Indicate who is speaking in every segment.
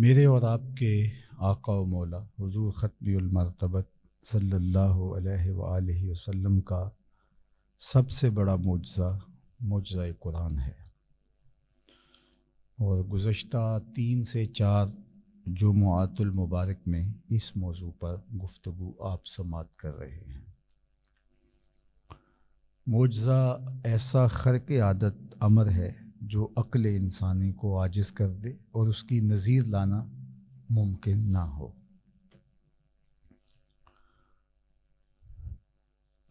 Speaker 1: میرے اور آپ کے آقا و مولا حضور ختم المرتبت صلی اللہ علیہ وآلہ وسلم کا سب سے بڑا معجزہ قرآن ہے، اور گزشتہ 3 سے 4 جمعات المبارک میں اس موضوع پر گفتگو آپ سماعت کر رہے ہیں۔ معجزہ ایسا خرق عادت امر ہے جو عقل انسانی کو عاجز کر دے اور اس کی نظیر لانا ممکن نہ ہو۔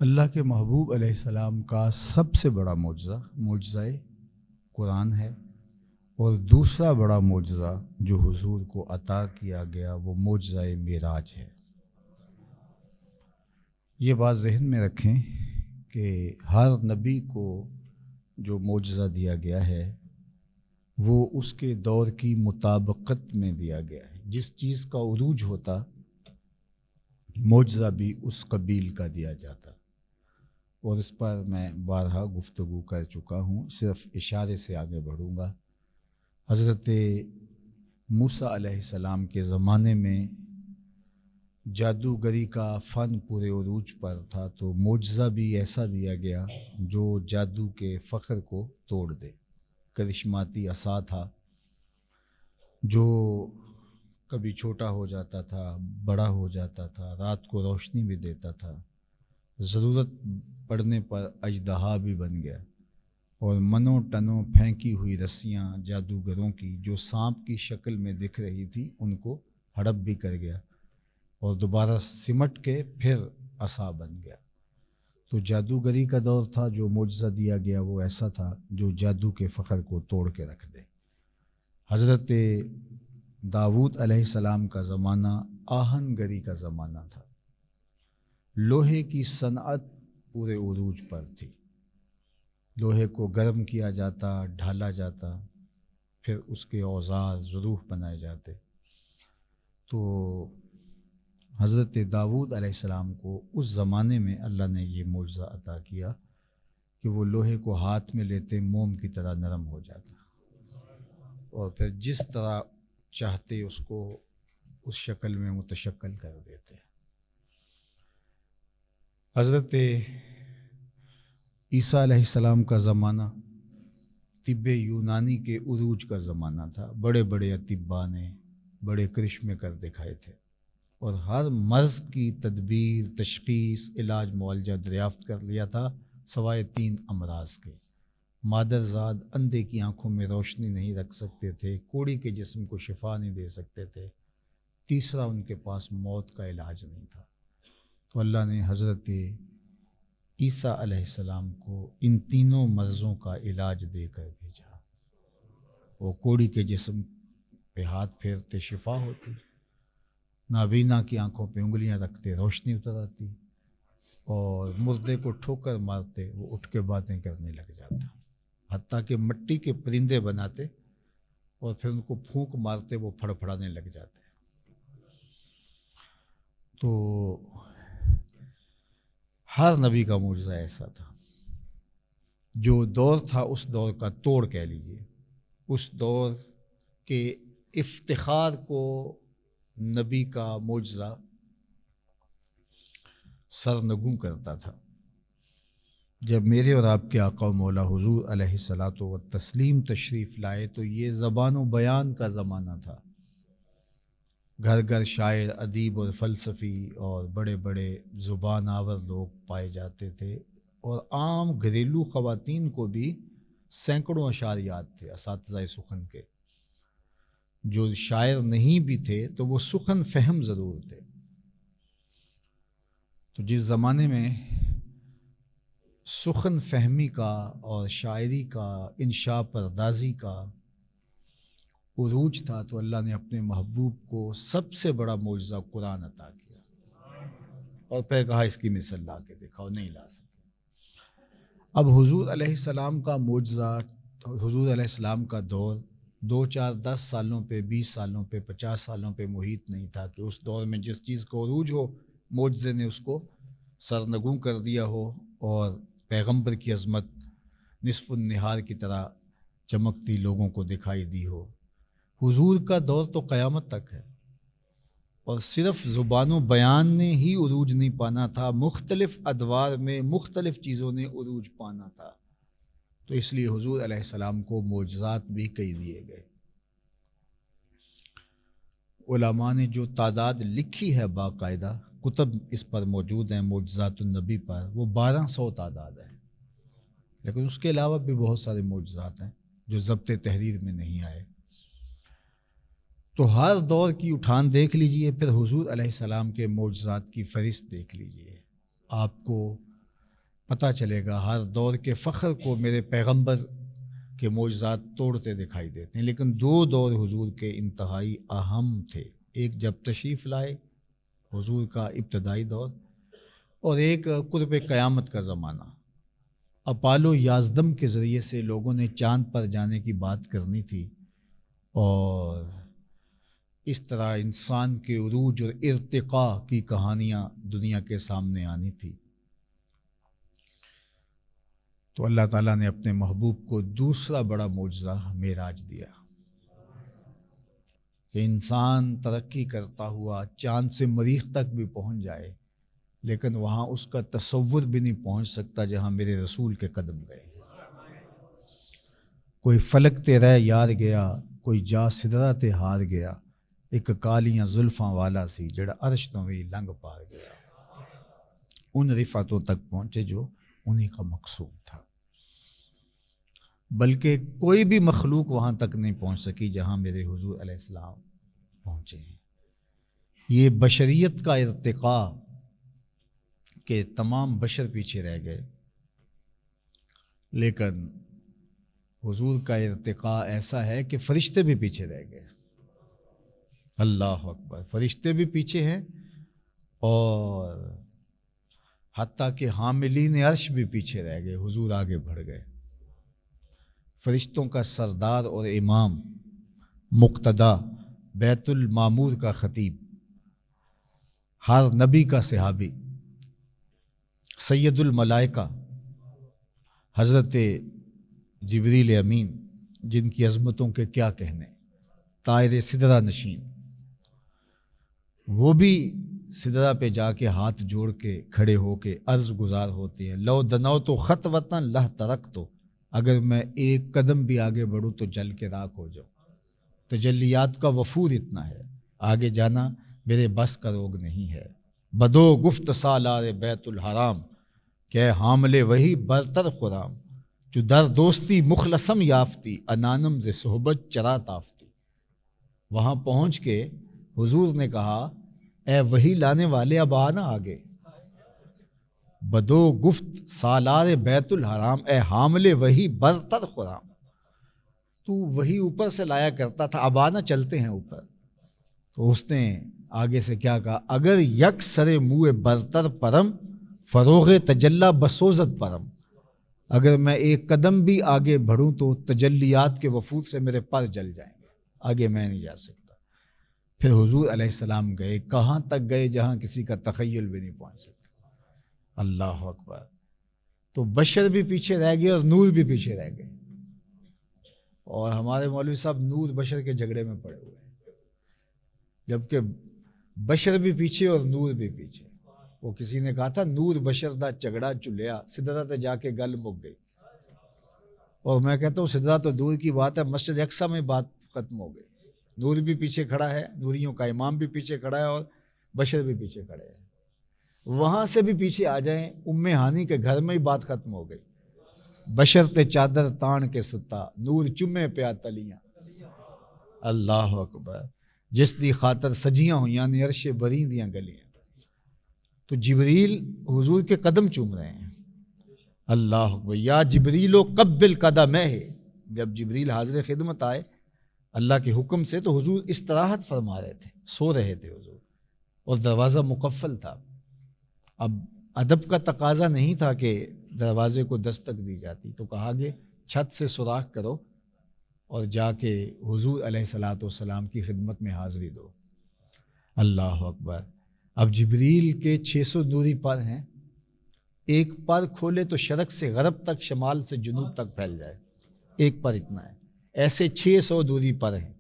Speaker 1: اللہ کے محبوب علیہ السلام کا سب سے بڑا معجزہ قرآن ہے، اور دوسرا بڑا معجزہ جو حضور کو عطا کیا گیا وہ معجزہ معراج ہے۔ یہ بات ذہن میں رکھیں کہ ہر نبی کو جو معجزہ دیا گیا ہے وہ اس کے دور کی مطابقت میں دیا گیا ہے۔ جس چیز کا عروج ہوتا معجزہ بھی اس قبیل کا دیا جاتا، اور اس پر میں بارہا گفتگو کر چکا ہوں، صرف اشارے سے آگے بڑھوں گا۔ حضرت موسیٰ علیہ السلام کے زمانے میں جادوگری کا فن پورے عروج پر تھا، تو معجزہ بھی ایسا دیا گیا جو جادو کے فخر کو توڑ دے۔ کرشماتی عصا تھا جو کبھی چھوٹا ہو جاتا تھا، بڑا ہو جاتا تھا، رات کو روشنی بھی دیتا تھا، ضرورت پڑنے پر اژدہا بھی بن گیا، اور منو ٹنوں پھینکی ہوئی رسیاں جادوگروں کی جو سانپ کی شکل میں دکھ رہی تھی ان کو ہڑپ بھی کر گیا، اور دوبارہ سمٹ کے پھر عصا بن گیا۔ تو جادوگری کا دور تھا، جو معجزہ دیا گیا وہ ایسا تھا جو جادو کے فخر کو توڑ کے رکھ دے۔ حضرت داؤد علیہ السلام کا زمانہ آہن گری کا زمانہ تھا، لوہے کی صنعت پورے عروج پر تھی۔ لوہے کو گرم کیا جاتا، ڈھالا جاتا، پھر اس کے اوزار ظروف بنائے جاتے۔ تو حضرت داؤد علیہ السلام کو اس زمانے میں اللہ نے یہ معجزہ عطا کیا کہ وہ لوہے کو ہاتھ میں لیتے موم کی طرح نرم ہو جاتا، اور پھر جس طرح چاہتے اس کو اس شکل میں متشکل کر دیتے۔ حضرت عیسیٰ علیہ السلام کا زمانہ طب یونانی کے عروج کا زمانہ تھا۔ بڑے بڑے اطباء نے بڑے کرشمے کر دکھائے تھے، اور ہر مرض کی تدبیر، تشخیص، علاج، معالجہ دریافت کر لیا تھا، سوائے 3 امراض کے۔ مادرزاد اندھے کی آنکھوں میں روشنی نہیں رکھ سکتے تھے، کوڑی کے جسم کو شفا نہیں دے سکتے تھے، تیسرا ان کے پاس موت کا علاج نہیں تھا۔ تو اللہ نے حضرت عیسیٰ علیہ السلام کو ان تینوں مرضوں کا علاج دے کر بھیجا۔ وہ کوڑی کے جسم پہ ہاتھ پھیرتے شفا ہوتی، نابینا کی آنکھوں پہ انگلیاں رکھتے روشنی اتر آتی، اور مردے کو ٹھوکر مارتے وہ اٹھ کے باتیں کرنے لگ جاتا، حتیٰ کہ مٹی کے پرندے بناتے اور پھر ان کو پھونک مارتے وہ پھڑپھڑانے لگ جاتے۔ تو ہر نبی کا معجزہ ایسا تھا۔ جو دور تھا اس دور کا توڑ کہہ لیجیے، اس دور کے افتخار کو نبی کا معجزہ سرنگوں کرتا تھا۔ جب میرے اور آپ کے آقا و مولا حضور علیہ الصلاۃ والتسلیم تشریف لائے تو یہ زبان و بیان کا زمانہ تھا۔ گھر گھر شاعر، ادیب اور فلسفی اور بڑے بڑے زبان آور لوگ پائے جاتے تھے، اور عام گھریلو خواتین کو بھی سینکڑوں اشعار یاد تھے اساتذہ سخن کے۔ جو شاعر نہیں بھی تھے تو وہ سخن فہم ضرور تھے۔ تو جس زمانے میں سخن فہمی کا اور شاعری کا، انشاء پردازی کا عروج تھا، تو اللہ نے اپنے محبوب کو سب سے بڑا معجزہ قرآن عطا کیا، اور پھر کہا اس کی مثل لا کے دکھاؤ، نہیں لا سکے۔ اب حضور علیہ السلام کا معجزہ، حضور علیہ السلام کا دور 2 4 10 سالوں پہ، 20 سالوں پہ، 50 سالوں پہ محیط نہیں تھا کہ اس دور میں جس چیز کو عروج ہو معجزے نے اس کو سرنگوں کر دیا ہو، اور پیغمبر کی عظمت نصف النہار کی طرح چمکتی لوگوں کو دکھائی دی ہو۔ حضور کا دور تو قیامت تک ہے، اور صرف زبان و بیان نے ہی عروج نہیں پانا تھا، مختلف ادوار میں مختلف چیزوں نے عروج پانا تھا، تو اس لیے حضور علیہ السلام کو معجزات بھی کئی دیے گئے۔ علماء نے جو تعداد لکھی ہے باقاعدہ، کتب اس پر موجود ہیں معجزات النبی پر، وہ 1200 تعداد ہے، لیکن اس کے علاوہ بھی بہت سارے معجزات ہیں جو ضبط تحریر میں نہیں آئے۔ تو ہر دور کی اٹھان دیکھ لیجئے، پھر حضور علیہ السلام کے معجزات کی فہرست دیکھ لیجئے، آپ کو پتہ چلے گا ہر دور کے فخر کو میرے پیغمبر کے معجزات توڑتے دکھائی دیتے ہیں، لیکن دو دور حضور کے انتہائی اہم تھے، ایک جب تشریف لائے حضور کا ابتدائی دور، اور ایک قرب قیامت کا زمانہ۔ اپالو یازدم کے ذریعے سے لوگوں نے چاند پر جانے کی بات کرنی تھی، اور اس طرح انسان کے عروج اور ارتقاء کی کہانیاں دنیا کے سامنے آنی تھی۔ تو اللہ تعالیٰ نے اپنے محبوب کو دوسرا بڑا معجزہ معراج دیا کہ انسان ترقی کرتا ہوا چاند سے مریخ تک بھی پہنچ جائے، لیکن وہاں اس کا تصور بھی نہیں پہنچ سکتا جہاں میرے رسول کے قدم گئے۔ کوئی فلک تے رہ یار گیا، کوئی جا سدرہ تے ہار گیا، ایک کالیاں زلفاں والا سی جڑا عرش تو بھی لنگ پار گیا۔ ان رفعتوں تک پہنچے جو انہی کا مقصود تھا، بلکہ کوئی بھی مخلوق وہاں تک نہیں پہنچ سکی جہاں میرے حضور علیہ السلام پہنچے ہیں۔ یہ بشریت کا ارتقاء کہ تمام بشر پیچھے رہ گئے، لیکن حضور کا ارتقاء ایسا ہے کہ فرشتے بھی پیچھے رہ گئے۔ اللہ اکبر، فرشتے بھی پیچھے ہیں، اور حتیٰ کہ حاملین عرش بھی پیچھے رہ گئے، حضور آگے بڑھ گئے۔ فرشتوں کا سردار اور امام، مقتدا، بیت المعمور کا خطیب، ہر نبی کا صحابی، سید الملائکہ حضرت جبریل امین، جن کی عظمتوں کے کیا کہنے، طائر سدرہ نشین، وہ بھی سدرہ پہ جا کے ہاتھ جوڑ کے کھڑے ہو کے عرض گزار ہوتے ہیں، لو دنوت خطوۃ لہ ترکت، اگر میں ایک قدم بھی آگے بڑھوں تو جل کے راکھ ہو جاؤں۔ تجلیات کا وفور اتنا ہے، آگے جانا میرے بس کا روگ نہیں ہے۔ بدو گفت سالار بیت الحرام، کہ حاملے وہی برتر خرام، جو در دوستی مخلصم یافتی، انانم ز صحبت چرا تافتی۔ وہاں پہنچ کے حضور نے کہا، اے وہی لانے والے اب آنا آگے۔ بدو گفت سالار بیت الحرام، اے حاملے وہی برتر خرام، تو وہی اوپر سے لایا کرتا تھا، اب آنا چلتے ہیں اوپر۔ تو اس نے آگے سے کیا کہا، اگر یک سر منہ برتر پرم، فروغ تجلی بسوزت پرم، اگر میں ایک قدم بھی آگے بڑھوں تو تجلیات کے وفور سے میرے پر جل جائیں گے، آگے میں نہیں جا سکتا۔ پھر حضور علیہ السلام گئے، کہاں تک گئے جہاں کسی کا تخیل بھی نہیں پہنچ سکتا۔ اللہ اکبر۔ تو بشر بھی پیچھے رہ گئے اور نور بھی پیچھے رہ گئے، اور ہمارے مولوی صاحب نور بشر کے جھگڑے میں پڑے ہوئے ہیں، جبکہ بشر بھی پیچھے اور نور بھی پیچھے۔ وہ کسی نے کہا تھا، نور بشر دا جھگڑا چلیا، سدرہ تے جا کے گل مک گئی۔ اور میں کہتا ہوں سدرہ تو دور کی بات ہے، مسجد اقصیٰ میں بات ختم ہو گئی۔ نور بھی پیچھے کھڑا ہے، نوریوں کا امام بھی پیچھے کھڑا ہے، اور بشر بھی پیچھے کھڑے ہیں۔ وہاں سے بھی پیچھے آ جائیں، ام ہانی کے گھر میں ہی بات ختم ہو گئی۔ بشر تے چادر تان کے ستا، نور چمے پیا تلیاں۔ اللہ اکبر۔ جس دی خاطر سجیاں ہویاں نے عرش بری دیاں گلیاں۔ تو جبریل حضور کے قدم چوم رہے ہیں۔ اللہ اکبر۔ یا جبریل و قبل قدمہ، جب جبریل حاضر خدمت آئے اللہ کے حکم سے، تو حضور استراحت فرما رہے تھے، سو رہے تھے حضور، اور دروازہ مقفل تھا۔ اب ادب کا تقاضا نہیں تھا کہ دروازے کو دستک دی جاتی، تو کہا کہ چھت سے سوراخ کرو اور جا کے حضور علیہ الصلاۃ والسلام کی خدمت میں حاضری دو۔ اللہ اکبر۔ اب جبریل کے 600 نوری پر ہیں، ایک پر کھولے تو شرق سے غرب تک، شمال سے جنوب تک پھیل جائے، ایک پر اتنا ہے، ایسے 600 دوری پر ہیں۔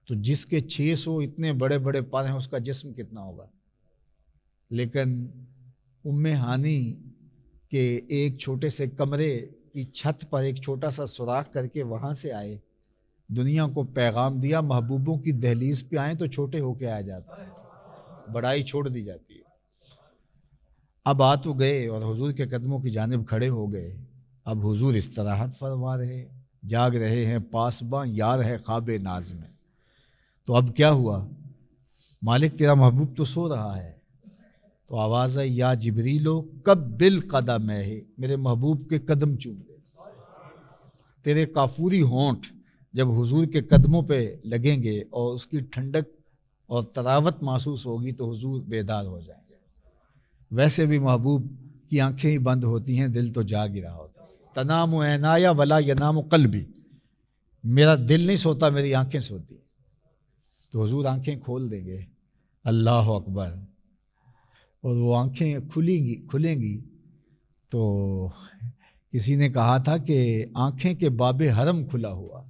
Speaker 1: تو جس کے 600 اتنے بڑے بڑے پر ہیں اس کا جسم کتنا ہوگا. لیکن ام ہانی کے ایک چھوٹے سے کمرے کی چھت پر ایک چھوٹا سا سوراخ کر کے وہاں سے آئے, دنیا کو پیغام دیا محبوبوں کی دہلیز پہ آئیں تو چھوٹے ہو کے آیا جاتا ہے, بڑائی چھوڑ دی جاتی ہے. اب آ تو گئے اور حضور کے قدموں کی جانب کھڑے ہو گئے. اب حضور استراحت فرما رہے, جاگ رہے ہیں پاسباں یار ہے خواب ناز میں. تو اب کیا ہوا, مالک تیرا محبوب تو سو رہا ہے, تو آواز ہے یا جبریلو کب بالقدم ہے, میرے محبوب کے قدم چوم دے. تیرے کافوری ہونٹ جب حضور کے قدموں پہ لگیں گے اور اس کی ٹھنڈک اور تراوت محسوس ہوگی تو حضور بیدار ہو جائیں گے. ویسے بھی محبوب کی آنکھیں ہی بند ہوتی ہیں, دل تو جاگ ہی رہا ہوتا ہے. تنام عینایا ولا ینام قلبی, میرا دل نہیں سوتا میری آنکھیں سوتی. تو حضور آنکھیں کھول دیں گے, اللہ اکبر, اور وہ آنکھیں کھلیں گی تو کسی نے کہا تھا کہ آنکھیں کے باب حرم کھلا ہوا,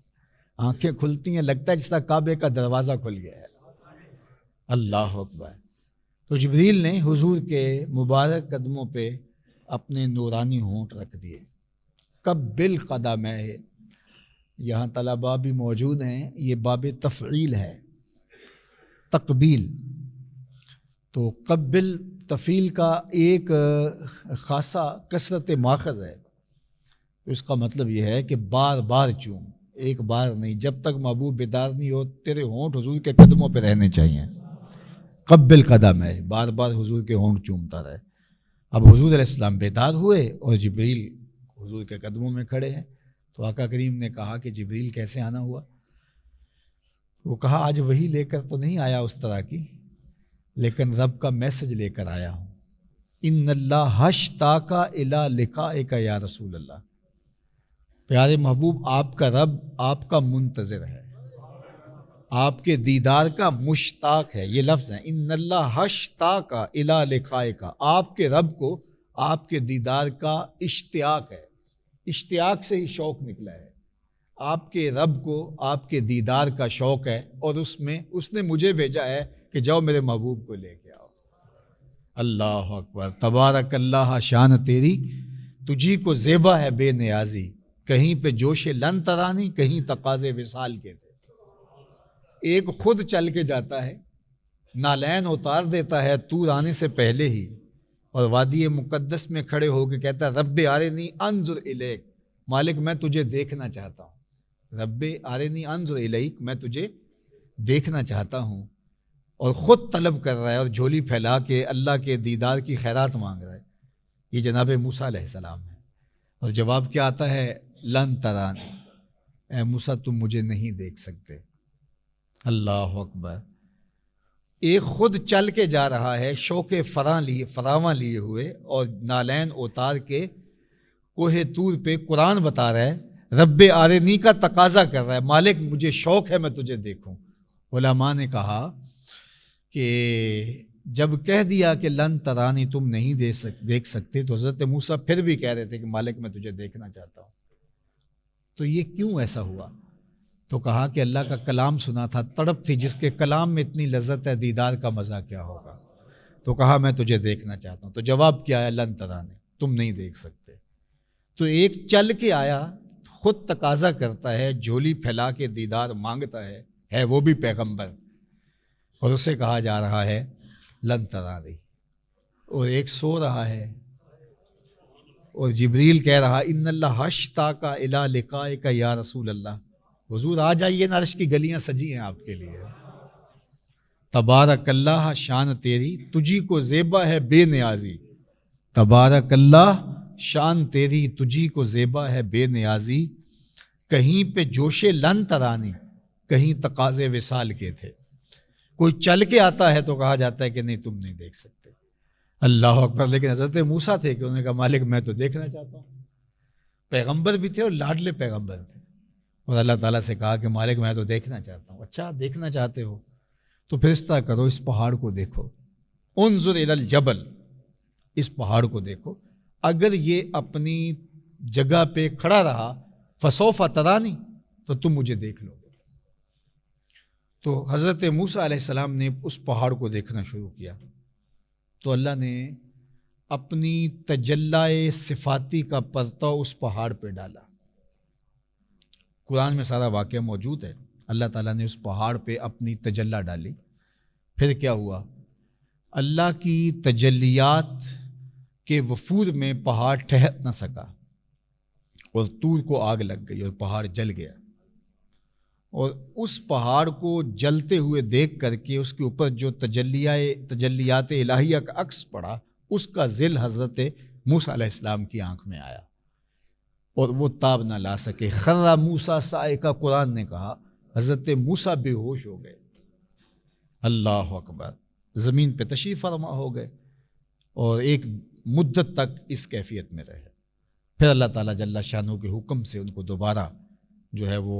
Speaker 1: آنکھیں کھلتی ہیں لگتا ہے جس طرح کعبے کا دروازہ کھل گیا ہے. اللہ اکبر. تو جبریل نے حضور کے مبارک قدموں پہ اپنے نورانی ہونٹ رکھ دیے. کب بالقدم ہے, یہاں طلباء بھی موجود ہیں, یہ باب تفعیل ہے, تقبیل. تو قبل تفعیل کا ایک خاصا کثرت ماخذ ہے. اس کا مطلب یہ ہے کہ بار بار چوم, ایک بار نہیں, جب تک محبوب بیدار نہیں ہو تیرے ہونٹ حضور کے قدموں پہ رہنے چاہیے. قبل قدم ہے, بار بار حضور کے ہونٹ چومتا رہے. اب حضور علیہ السلام بیدار ہوئے اور جبریل حضور کے قدموں میں کھڑے ہیں. تو آقا کریم نے کہا کہ جبریل کیسے آنا ہوا؟ وہ کہا آج وہی لے کر تو نہیں آیا اس طرح کی, لیکن رب کا میسج لے کر آیا ہوں. ان اللہ اشتاق الی لقائک یا رسول اللہ, پیارے محبوب آپ کا رب آپ کا منتظر ہے, آپ کے دیدار کا مشتاق ہے. یہ لفظ ہے ان اللہ اشتاق الی لقائک, آپ کے رب کو آپ کے دیدار کا اشتیاق ہے. اشتیاق سے ہی شوق نکلا ہے. آپ کے رب کو آپ کے دیدار کا شوق ہے, اور اس نے مجھے بھیجا ہے کہ جاؤ میرے محبوب کو لے کے آؤ. اللہ اکبر. تبارک اللہ شان تیری تجھی کو زیبا ہے بے نیازی, کہیں پہ جوش لن ترانی کہیں تقاضے وصال کے تھے. ایک خود چل کے جاتا ہے, نالین اتار دیتا ہے طور آنے سے پہلے ہی, اور وادی مقدس میں کھڑے ہو کے کہتا ہے رب آرنی انظر الیک, مالک میں تجھے دیکھنا چاہتا ہوں. رب آرنی انظر الیک, میں تجھے دیکھنا چاہتا ہوں. اور خود طلب کر رہا ہے اور جھولی پھیلا کے اللہ کے دیدار کی خیرات مانگ رہا ہے. یہ جناب موسیٰ علیہ السلام ہے. اور جواب کیا آتا ہے, لن ترانی, اے موسیٰ تم مجھے نہیں دیکھ سکتے. اللہ اکبر. ایک خود چل کے جا رہا ہے شوق فراواں لیے ہوئے, اور نالین اتار کے کوہ طور پہ قرآن بتا رہا ہے, رب آرنی کا تقاضا کر رہا ہے, مالک مجھے شوق ہے میں تجھے دیکھوں. علماء نے کہا کہ جب کہہ دیا کہ لن ترانی تم نہیں دیکھ سکتے, تو حضرت موسیٰ پھر بھی کہہ رہے تھے کہ مالک میں تجھے دیکھنا چاہتا ہوں. تو یہ کیوں ایسا ہوا؟ تو کہا کہ اللہ کا کلام سنا تھا, تڑپ تھی, جس کے کلام میں اتنی لذت ہے دیدار کا مزہ کیا ہوگا. تو کہا میں تجھے دیکھنا چاہتا ہوں. تو جواب کیا ہے, لن ترانی, تم نہیں دیکھ سکتے. تو ایک چل کے آیا, خود تقاضا کرتا ہے, جھولی پھیلا کے دیدار مانگتا ہے وہ بھی پیغمبر, اور اسے کہا جا رہا ہے لن ترانی. اور ایک سو رہا ہے, اور جبریل کہہ رہا ان اللہ اشتاق الی لقائک یا رسول اللہ, حضور آ جائیے, عرش کی گلیاں سجی ہیں آپ کے لیے. تبارک اللہ شان تیری تجھی کو زیبا ہے بے نیازی, تبارک اللہ شان تیری تجھی کو زیبا ہے بے نیازی, کہیں پہ جوش لن ترانی کہیں تقاضے وصال کے تھے. کوئی چل کے آتا ہے تو کہا جاتا ہے کہ نہیں تم نہیں دیکھ سکتے. اللہ اکبر. لیکن حضرت موسیٰ تھے کہ انہوں نے کہا مالک میں تو دیکھنا چاہتا ہوں. پیغمبر بھی تھے اور لاڈلے پیغمبر تھے, اور اللہ تعالیٰ سے کہا کہ مالک میں تو دیکھنا چاہتا ہوں. اچھا دیکھنا چاہتے ہو تو پھر اس طرح کرو, اس پہاڑ کو دیکھو, انظر الی الجبل, اس پہاڑ کو دیکھو, اگر یہ اپنی جگہ پہ کھڑا رہا فسوف ترانی, تو تم مجھے دیکھ لو گے. تو حضرت موسیٰ علیہ السلام نے اس پہاڑ کو دیکھنا شروع کیا، تو اللہ نے اپنی تجلی صفاتی کا پرتو اس پہاڑ پہ ڈالا۔ قرآن میں سارا واقعہ موجود ہے۔ اللہ تعالیٰ نے اس پہاڑ پہ اپنی تجلی ڈالی، پھر کیا ہوا؟ اللہ کی تجلیات کے وفور میں پہاڑ ٹھہر نہ سکا اور طور کو آگ لگ گئی اور پہاڑ جل گیا، اور اس پہاڑ کو جلتے ہوئے دیکھ کر کے اس کے اوپر جو تجلیات الہیہ کا عکس پڑا، اس کا ذل حضرت موسیٰ علیہ السلام کی آنکھ میں آیا اور وہ تاب نہ لا سکے۔ خر موسیٰ صاعقہ، قرآن نے کہا حضرت موسیٰ بے ہوش ہو گئے۔ اللہ اکبر، زمین پہ تشریف فرما ہو گئے اور ایک مدت تک اس کیفیت میں رہے۔ پھر اللہ تعالیٰ جل شانہ کے حکم سے ان کو دوبارہ جو ہے وہ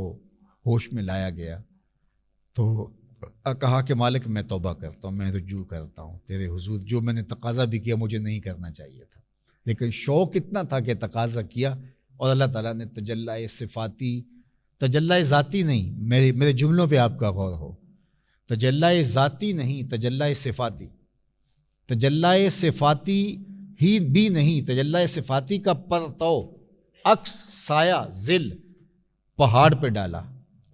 Speaker 1: ہوش میں لایا گیا، تو کہا کہ مالک میں توبہ کرتا ہوں، میں رجوع کرتا ہوں تیرے حضور، جو میں نے تقاضا بھی کیا مجھے نہیں کرنا چاہیے تھا، لیکن شوق اتنا تھا کہ تقاضا کیا، اور اللہ تعالیٰ نے تجلی صفاتی، تجلی ذاتی نہیں، میرے جملوں پہ آپ کا غور ہو، تجلی ذاتی نہیں، تجلی صفاتی، تجلی صفاتی ہی بھی نہیں، تجلی صفاتی کا پرتو، عکس، سایہ، ظل پہاڑ پہ ڈالا،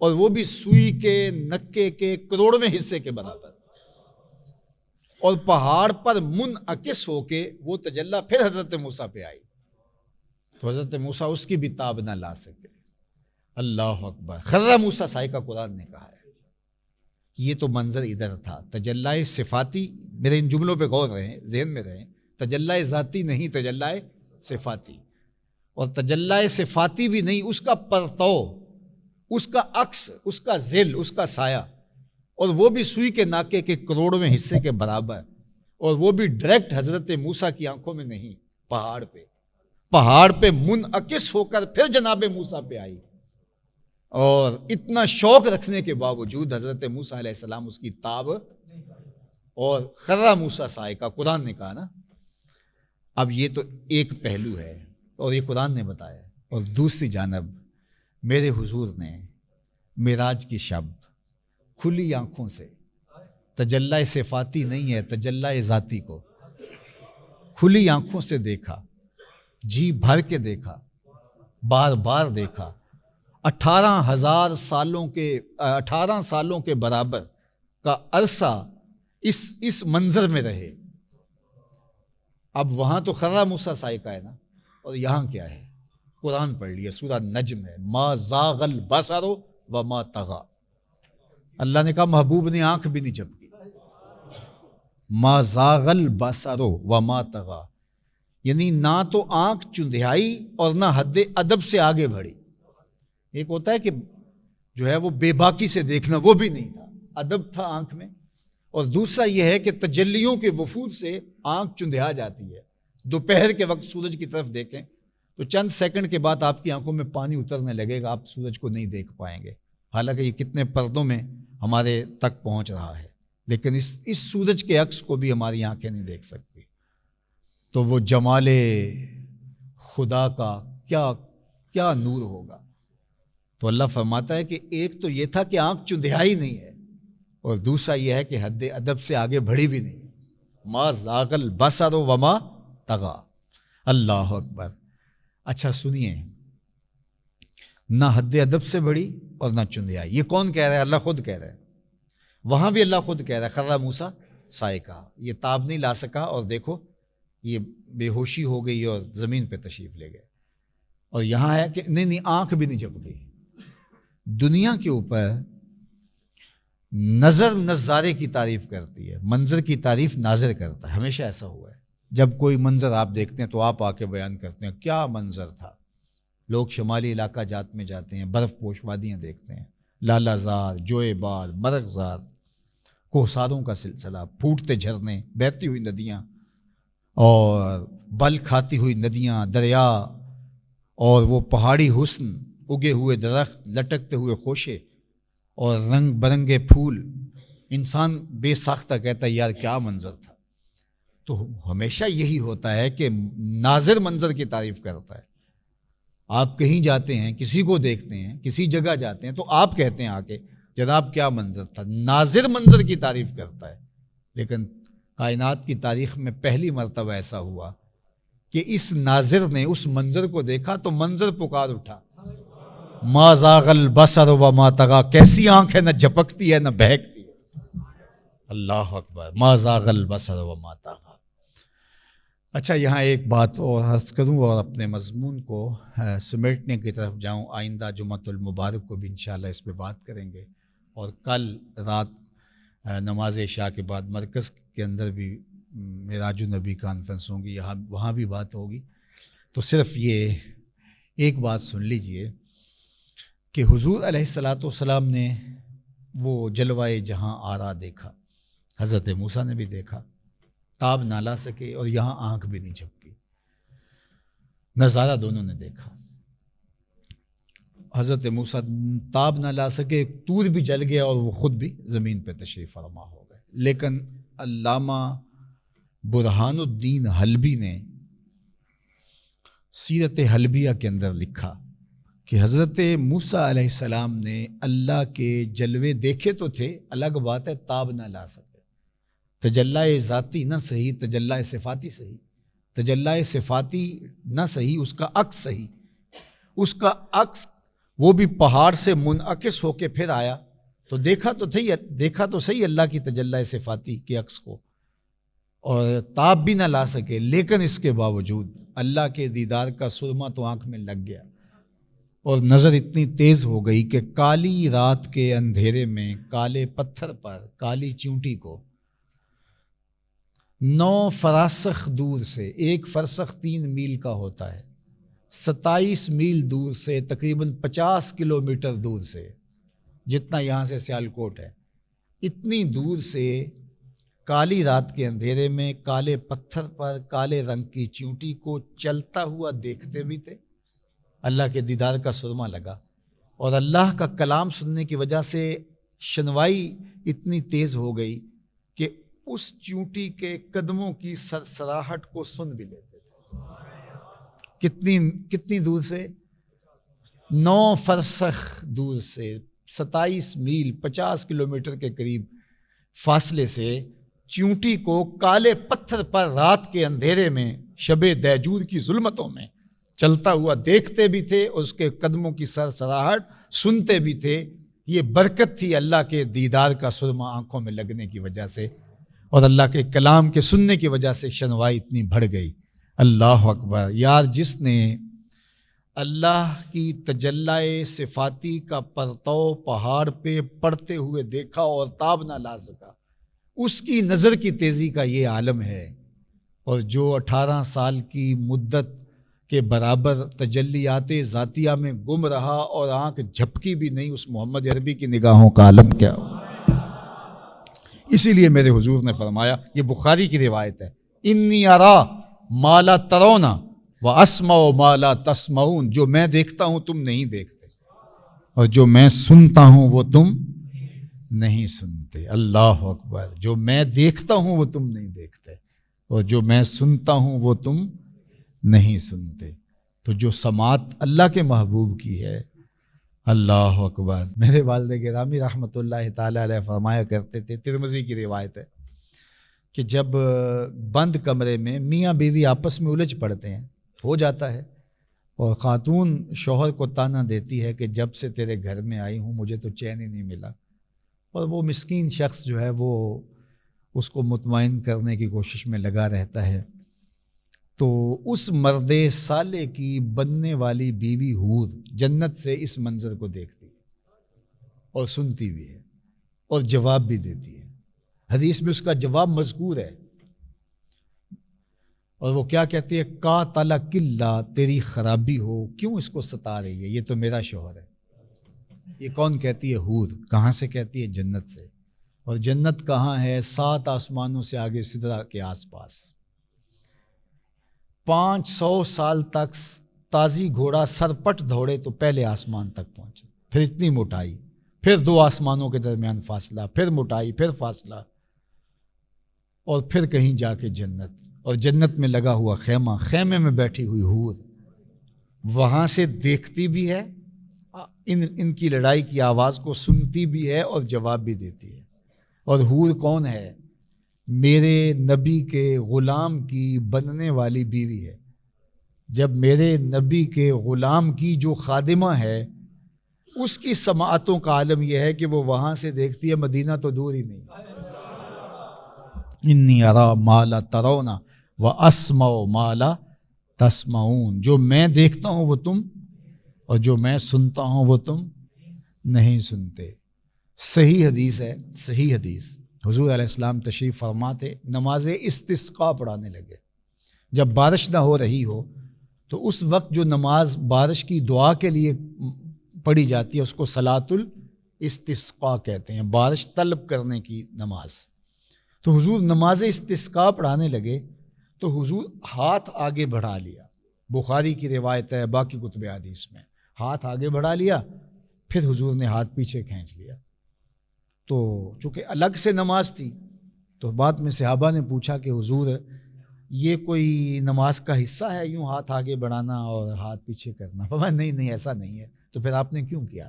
Speaker 1: اور وہ بھی سوئی کے نکے کے کروڑویں حصے کے برابر، اور پہاڑ پر منعکس ہو کے وہ تجلی پھر حضرت موسیٰ پہ آئی، تو حضرت موسیٰ اس کی بھی تاب نہ لا سکے۔ اللہ اکبر، خر موسیٰ صاعقہ قرآن نے کہا ہے۔ یہ تو منظر ادھر تھا، تجلی صفاتی، میرے ان جملوں پہ غور رہیں، ذہن میں رہیں، تجلی ذاتی نہیں، تجلی صفاتی، اور تجلی صفاتی بھی نہیں، اس کا پرتو، اس کا عکس، اس کا ذل، اس کا سایہ، اور وہ بھی سوئی کے ناکے کے کروڑویں حصے کے برابر، اور وہ بھی ڈائریکٹ حضرت موسیٰ کی آنکھوں میں نہیں، پہاڑ پہ منعکس ہو کر پھر جناب موسیٰ پہ آئی، اور اتنا شوق رکھنے کے باوجود حضرت موسیٰ علیہ السلام اس کی تاب، اور خر موسیٰ صاعقہ قرآن نے کہا نا۔ اب یہ تو ایک پہلو ہے اور یہ قرآن نے بتایا، اور دوسری جانب میرے حضور نے معراج کی شب کھلی آنکھوں سے، تجلی صفاتی نہیں ہے، تجلی ذاتی کو کھلی آنکھوں سے دیکھا، جی بھر کے دیکھا، بار بار دیکھا، 18,000 سالوں کے برابر کا عرصہ اس منظر میں رہے۔ اب وہاں تو خر موسیٰ صاعقہ ہے نا، اور یہاں کیا ہے؟ قرآن پڑھ لیا، سورہ نجم ہے، ما زاغ البصر وما طغى، اللہ نے کہا محبوب نے آنکھ بھی نہیں جھپکی، ما زاغ البصر وما طغى، یعنی نہ تو آنکھ چندھیائی اور نہ حد ادب سے آگے بڑھی۔ ایک ہوتا ہے کہ جو ہے وہ بے باکی سے دیکھنا، وہ بھی نہیں تھا، ادب تھا آنکھ میں، اور دوسرا یہ ہے کہ تجلیوں کے وفود سے آنکھ چندھیا جاتی ہے۔ دوپہر کے وقت سورج کی طرف دیکھیں تو چند سیکنڈ کے بعد آپ کی آنکھوں میں پانی اترنے لگے گا، آپ سورج کو نہیں دیکھ پائیں گے، حالانکہ یہ کتنے پردوں میں ہمارے تک پہنچ رہا ہے، لیکن اس سورج کے عکس کو بھی ہماری آنکھیں نہیں دیکھ سکتی۔ تو وہ جمال خدا کا کیا نور ہوگا۔ تو اللہ فرماتا ہے کہ ایک تو یہ تھا کہ آنکھ چندھیائی نہیں ہے، اور دوسرا یہ ہے کہ حد ادب سے آگے بڑھی بھی نہیں، ما زاغ البصر وما طغى۔ اللہ اکبر۔ اچھا سنیے، نہ حد ادب سے بڑھی اور نہ چندھیائی، یہ کون کہہ رہا ہے؟ اللہ خود کہہ رہا ہے، وہاں بھی اللہ خود کہہ رہا ہے، خر موسیٰ صاعقہ، یہ تاب نہیں لا سکا، اور دیکھو یہ بے ہوشی ہو گئی اور زمین پہ تشریف لے گئے، اور یہاں ہے کہ نہیں آنکھ بھی نہیں جھپ گئی۔ دنیا کے اوپر نظر نظارے کی تعریف کرتی ہے، منظر کی تعریف ناظر کرتا ہے، ہمیشہ ایسا ہوا ہے۔ جب کوئی منظر آپ دیکھتے ہیں تو آپ آ کے بیان کرتے ہیں کیا منظر تھا۔ لوگ شمالی علاقہ جات میں جاتے ہیں، برف پوش وادیاں دیکھتے ہیں، لالا زار، جوئے بار، مرغزار، کوہساروں کا سلسلہ، پھوٹتے جھرنے، بہتی ہوئی ندیاں اور بل کھاتی ہوئی ندیاں، دریا، اور وہ پہاڑی حسن، اگے ہوئے درخت، لٹکتے ہوئے خوشے اور رنگ برنگے پھول۔ انسان بے ساختہ کہتا ہے یار کیا منظر تھا۔ تو ہمیشہ یہی ہوتا ہے کہ ناظر منظر کی تعریف کرتا ہے۔ آپ کہیں جاتے ہیں، کسی کو دیکھتے ہیں، کسی جگہ جاتے ہیں تو آپ کہتے ہیں آ کے جناب کیا منظر تھا، ناظر منظر کی تعریف کرتا ہے، لیکن کائنات کی تاریخ میں پہلی مرتبہ ایسا ہوا کہ اس ناظر نے اس منظر کو دیکھا تو منظر پکار اٹھا، ما زاغ البصر وما طغی، کیسی آنکھ ہے، نہ جھپکتی ہے نہ بہکتی ہے، اللہ اکبر، ما زاغ البصر وما طغی۔ اچھا یہاں ایک بات اور عرض کروں اور اپنے مضمون کو سمیٹنے کی طرف جاؤں، آئندہ جمعۃ المبارک کو بھی انشاءاللہ اس پہ بات کریں گے، اور کل رات نماز عشاء کے بعد مرکز کے اندر بھی معراج النبی کانفرنس ہوں گی، وہاں بھی بات ہوگی۔ تو صرف یہ ایک بات سن لیجئے کہ حضور علیہ الصلاۃ والسلام نے وہ جلوہ جہاں آرا دیکھا، حضرت موسیٰ نے بھی دیکھا، تاب نہ لا سکے اور یہاں آنکھ بھی نہیں جھپکی، نظارہ دونوں نے دیکھا۔ حضرت موسیٰ تاب نہ لا سکے، طور بھی جل گیا اور وہ خود بھی زمین پہ تشریف فرما ہو گئے۔ لیکن علامہ برہان الدین حلبی نے سیرت حلبیہ کے اندر لکھا کہ حضرت موسیٰ علیہ السلام نے اللہ کے جلوے دیکھے تو تھے، الگ بات ہے تاب نہ لا سکے، تجلی ذاتی نہ صحیح، تجلی صفاتی صحیح، تجلی صفاتی نہ صحیح، اس کا عکس صحیح، اس کا عکس وہ بھی پہاڑ سے منعکس ہو کے پھر آیا، تو دیکھا تو صحیح اللہ کی تجلی صفاتی کے عکس کو، اور تاب بھی نہ لا سکے، لیکن اس کے باوجود اللہ کے دیدار کا سرما تو آنکھ میں لگ گیا، اور نظر اتنی تیز ہو گئی کہ کالی رات کے اندھیرے میں کالے پتھر پر کالی چیونٹی کو 9 فراسخ دور سے، 1 فرسخ 3 میل کا ہوتا ہے، 27 میل دور سے، تقریباً 50 کلومیٹر دور سے، جتنا یہاں سے سیالکوٹ ہے، اتنی دور سے کالی رات کے اندھیرے میں کالے پتھر پر کالے رنگ کی چیونٹی کو چلتا ہوا دیکھتے بھی تھے۔ اللہ کے دیدار کا سرما لگا، اور اللہ کا کلام سننے کی وجہ سے شنوائی اتنی تیز ہو گئی کہ اس چیونٹی کے قدموں کی سرسراہٹ کو سن بھی لیتے تھے۔ کتنی دور سے؟ 9 فرسخ دور سے، 27 میل 50 کلومیٹر کے قریب فاصلے سے چیونٹی کو کالے پتھر پر رات کے اندھیرے میں شب دیجور کی ظلمتوں میں چلتا ہوا دیکھتے بھی تھے، اور اس کے قدموں کی سرسراہٹ سنتے بھی تھے۔ یہ برکت تھی اللہ کے دیدار کا سرما آنکھوں میں لگنے کی وجہ سے، اور اللہ کے کلام کے سننے کی وجہ سے شنوائی اتنی بڑھ گئی۔ اللہ اکبر یار، جس نے اللہ کی تجلی صفاتی کا پرتو پہاڑ پہ پڑتے ہوئے دیکھا اور تاب نہ لا سکا، اس کی نظر کی تیزی کا یہ عالم ہے، اور جو 18 سال کی مدت کے برابر تجلیات ذاتیہ میں گم رہا اور آنکھ جھپکی بھی نہیں، اس محمد عربی کی نگاہوں کا عالم کیا ہو۔ اسی لیے میرے حضور نے فرمایا، یہ بخاری کی روایت ہے، انی ارا ما لا ترون واسمع ما لا تسمعون، جو میں دیکھتا ہوں تم نہیں دیکھتے، اور جو میں سنتا ہوں وہ تم نہیں سنتے۔ اللہ اکبر، جو میں دیکھتا ہوں وہ تم نہیں دیکھتے، اور جو میں سنتا ہوں وہ تم نہیں سنتے۔ تو جو سماعت اللہ کے محبوب کی ہے، اللہ اکبر۔ میرے والد گرامی رحمۃ اللہ تعالی علیہ فرمایا کرتے تھے، ترمذی کی روایت ہے، کہ جب بند کمرے میں میاں بیوی آپس میں الجھ پڑتے ہیں، ہو جاتا ہے، اور خاتون شوہر کو تانا دیتی ہے کہ جب سے تیرے گھر میں آئی ہوں مجھے تو چین ہی نہیں ملا، اور وہ مسکین شخص جو ہے وہ اس کو مطمئن کرنے کی کوشش میں لگا رہتا ہے، تو اس مرد صالح کی بننے والی بیوی حور جنت سے اس منظر کو دیکھتی ہے اور سنتی بھی ہے اور جواب بھی دیتی ہے۔ حدیث میں اس کا جواب مذکور ہے، اور وہ کیا کہتی ہے؟ قاتلک اللہ، تیری خرابی ہو، کیوں اس کو ستا رہی ہے، یہ تو میرا شوہر ہے۔ یہ کون کہتی ہے؟ حور۔ کہاں سے کہتی ہے؟ جنت سے۔ اور جنت کہاں ہے؟ 7 آسمانوں سے آگے سدرہ کے آس پاس۔ 500 سال تک تازی گھوڑا سرپٹ دوڑے تو پہلے آسمان تک پہنچے، پھر اتنی موٹائی، پھر 2 آسمانوں کے درمیان فاصلہ، پھر موٹائی، پھر فاصلہ، اور پھر کہیں جا کے جنت، اور جنت میں لگا ہوا خیمہ، خیمے میں بیٹھی ہوئی حور وہاں سے دیکھتی بھی ہے ان کی لڑائی کی آواز کو سنتی بھی ہے اور جواب بھی دیتی ہے۔ اور حور کون ہے؟ میرے نبی کے غلام کی بننے والی بیوی ہے۔ جب میرے نبی کے غلام کی جو خادمہ ہے اس کی سماعتوں کا عالم یہ ہے کہ وہ وہاں سے دیکھتی ہے، مدینہ تو دور ہی نہیں۔ انی ارا ما لا ترون واسمع ما لا تسمعون، جو میں دیکھتا ہوں وہ تم، اور جو میں سنتا ہوں وہ تم نہیں سنتے۔ صحیح حدیث ہے، صحیح حدیث، حضور علیہ السلام تشریف فرما تھے، نماز استسقاء پڑھانے لگے۔ جب بارش نہ ہو رہی ہو تو اس وقت جو نماز بارش کی دعا کے لیے پڑھی جاتی ہے اس کو صلاۃ الاستسقاء کہتے ہیں، بارش طلب کرنے کی نماز۔ تو حضور نماز استسقاء پڑھانے لگے تو حضور ہاتھ آگے بڑھا لیا، بخاری کی روایت ہے، باقی کتب حدیث میں ہاتھ آگے بڑھا لیا، پھر حضور نے ہاتھ پیچھے کھینچ لیا۔ تو چونکہ الگ سے نماز تھی تو بعد میں صحابہ نے پوچھا کہ حضور یہ کوئی نماز کا حصہ ہے یوں ہاتھ آگے بڑھانا اور ہاتھ پیچھے کرنا؟ فرمایا نہیں ایسا نہیں ہے۔ تو پھر آپ نے کیوں کیا؟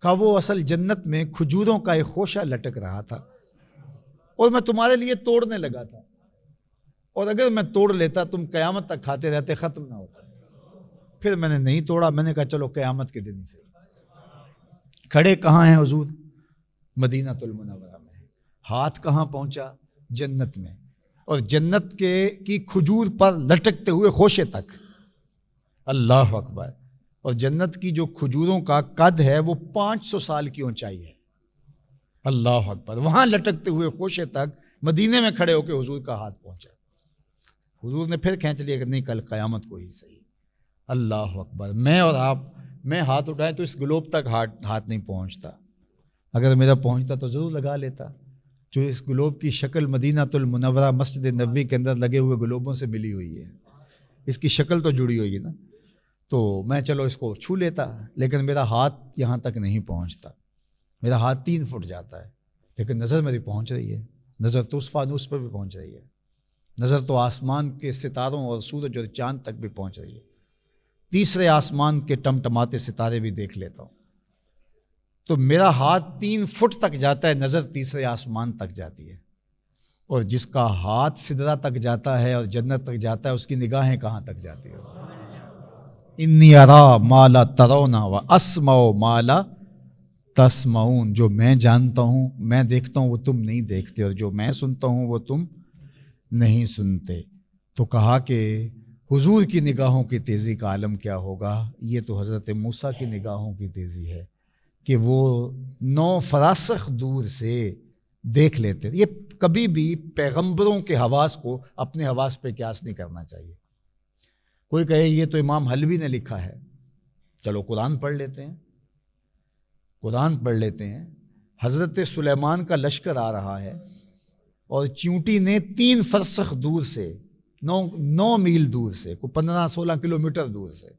Speaker 1: کہا وہ اصل جنت میں کھجوروں کا ایک خوشہ لٹک رہا تھا اور میں تمہارے لیے توڑنے لگا تھا، اور اگر میں توڑ لیتا تم قیامت تک کھاتے رہتے، ختم نہ ہوتا۔ پھر میں نے نہیں توڑا، میں نے کہا چلو قیامت کے دن سے۔ کھڑے کہاں ہیں حضور؟ مدینہ المنورہ میں۔ ہاتھ کہاں پہنچا؟ جنت میں، اور جنت کی کھجور پر لٹکتے ہوئے خوشے تک۔ اللہ اکبر۔ اور جنت کی جو کھجوروں کا قد ہے وہ 500 سال کی اونچائی ہے۔ اللہ اکبر۔ وہاں لٹکتے ہوئے خوشے تک مدینے میں کھڑے ہو کے حضور کا ہاتھ پہنچا۔ حضور نے پھر کھینچ لیا کہ نہیں، کل قیامت کو ہی صحیح۔ اللہ اکبر۔ میں اور آپ، میں ہاتھ اٹھائیں تو اس گلوب تک ہاتھ نہیں پہنچتا، اگر میرا پہنچتا تو ضرور لگا لیتا۔ جو اس گلوب کی شکل مدینہ المنورہ مسجد نبوی کے اندر لگے ہوئے گلوبوں سے ملی ہوئی ہے، اس کی شکل تو جڑی ہوئی ہے نا، تو میں چلو اس کو چھو لیتا، لیکن میرا ہاتھ یہاں تک نہیں پہنچتا، میرا ہاتھ 3 فٹ جاتا ہے، لیکن نظر میری پہنچ رہی ہے، نظر تو اس فانوس پر بھی پہنچ رہی ہے، نظر تو آسمان کے ستاروں اور سورج اور چاند تک بھی پہنچ رہی ہے، تیسرے آسمان کے ٹمٹماتے ستارے بھی دیکھ لیتا ہوں، تو میرا ہاتھ 3 فٹ تک جاتا ہے، نظر تیسرے آسمان تک جاتی ہے۔ اور جس کا ہاتھ سدرہ تک جاتا ہے اور جنت تک جاتا ہے، اس کی نگاہیں کہاں تک جاتی ہیں؟ انی ارا ما لا ترون واسمع ما لا تسمعون، جو میں جانتا ہوں، میں دیکھتا ہوں وہ تم نہیں دیکھتے، اور جو میں سنتا ہوں وہ تم نہیں سنتے۔ تو کہا کہ حضور کی نگاہوں کی تیزی کا عالم کیا ہوگا؟ یہ تو حضرت موسیٰ کی نگاہوں کی تیزی ہے کہ وہ 9 فراسخ دور سے دیکھ لیتے۔ یہ کبھی بھی پیغمبروں کے حواس کو اپنے حواس پہ قیاس نہیں کرنا چاہیے۔ کوئی کہے یہ تو امام حلوی نے لکھا ہے، چلو قرآن پڑھ لیتے ہیں، قرآن پڑھ لیتے ہیں۔ حضرت سلیمان کا لشکر آ رہا ہے اور چیونٹی نے 3 فرسخ دور سے، 9 میل دور سے، کوئی 15-16 کلومیٹر دور سے،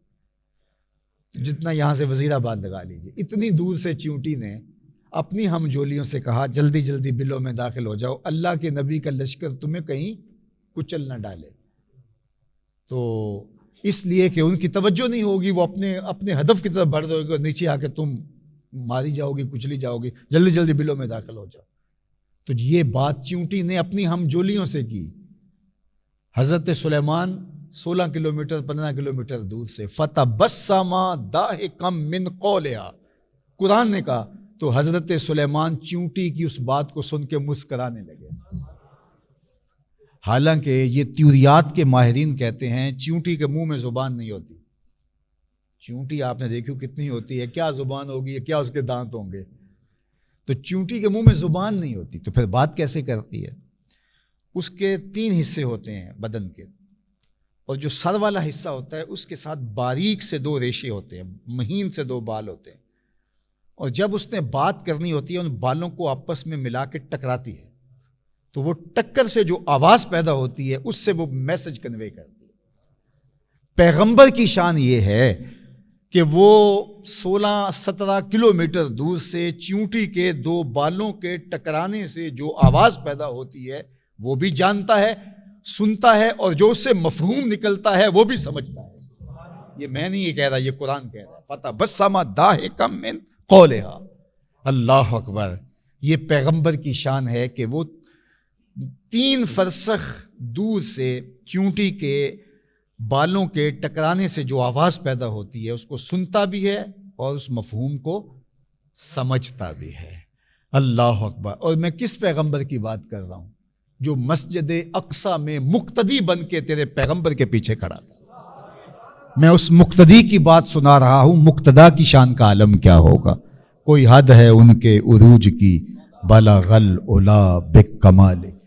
Speaker 1: جتنا یہاں سے وزیر آباد لگا لیجیے، اتنی دور سے چیونٹی نے اپنی ہم جولیوں سے کہا جلدی جلدی بلوں میں داخل ہو جاؤ، اللہ کے نبی کا لشکر تمہیں کہیں کچل نہ ڈالے۔ تو اس لیے کہ ان کی توجہ نہیں ہوگی، وہ اپنے ہدف کی طرف بڑھ رہے ہوگے، نیچے آ کے تم ماری جاؤ گی، کچلی جاؤ گی، جلدی جلدی بلوں میں داخل ہو جاؤ۔ تو یہ بات چیونٹی نے اپنی ہم جولیوں سے کی، حضرت سلیمان 16 کلومیٹر 15 کلومیٹر دور سے، فَتَبَسَّمَ ضَاحِكًا مِّن قَوْلِهَا، قرآن نے کہا تو حضرت سلیمان چیونٹی کی اس بات کو سن کے مسکرانے لگے۔ حالانکہ یہ تیوریات کے ماہرین کہتے ہیں چیونٹی کے منہ میں زبان نہیں ہوتی۔ چیونٹی آپ نے دیکھی کتنی ہوتی ہے، کیا زبان ہوگی، کیا اس کے دانت ہوں گے، تو چیونٹی کے منہ میں زبان نہیں ہوتی، تو پھر بات کیسے کرتی ہے؟ اس کے 3 حصے ہوتے ہیں بدن کے، اور جو سر والا حصہ ہوتا ہے اس کے ساتھ باریک سے 2 ریشے ہوتے ہیں، مہین سے 2 بال ہوتے ہیں، اور جب اس نے بات کرنی ہوتی ہے ان بالوں کو آپس میں ملا کے ٹکراتی ہے، تو وہ ٹکر سے جو آواز پیدا ہوتی ہے اس سے وہ میسج کنوے کرتی ہے۔ پیغمبر کی شان یہ ہے کہ وہ 16-17 کلومیٹر دور سے چیونٹی کے 2 بالوں کے ٹکرانے سے جو آواز پیدا ہوتی ہے وہ بھی جانتا ہے، سنتا ہے، اور جو اس سے مفہوم نکلتا ہے وہ بھی سمجھتا ہے۔ یہ میں نہیں یہ کہہ رہا، یہ قرآن کہہ رہا، فتبسم ضاحکا من قولها۔ اللہ اکبر، یہ پیغمبر کی شان ہے کہ وہ 3 فرسخ دور سے چونٹی کے بالوں کے ٹکرانے سے جو آواز پیدا ہوتی ہے اس کو سنتا بھی ہے اور اس مفہوم کو سمجھتا بھی ہے۔ اللہ اکبر۔ اور میں کس پیغمبر کی بات کر رہا ہوں؟ جو مسجد اقصی میں مقتدی بن کے تیرے پیغمبر کے پیچھے کھڑا تھا۔ میں اس مقتدی کی بات سنا رہا ہوں، مقتدا کی شان کا عالم کیا ہوگا؟ کوئی حد ہے ان کے عروج کی، بلغ العلا بکمال۔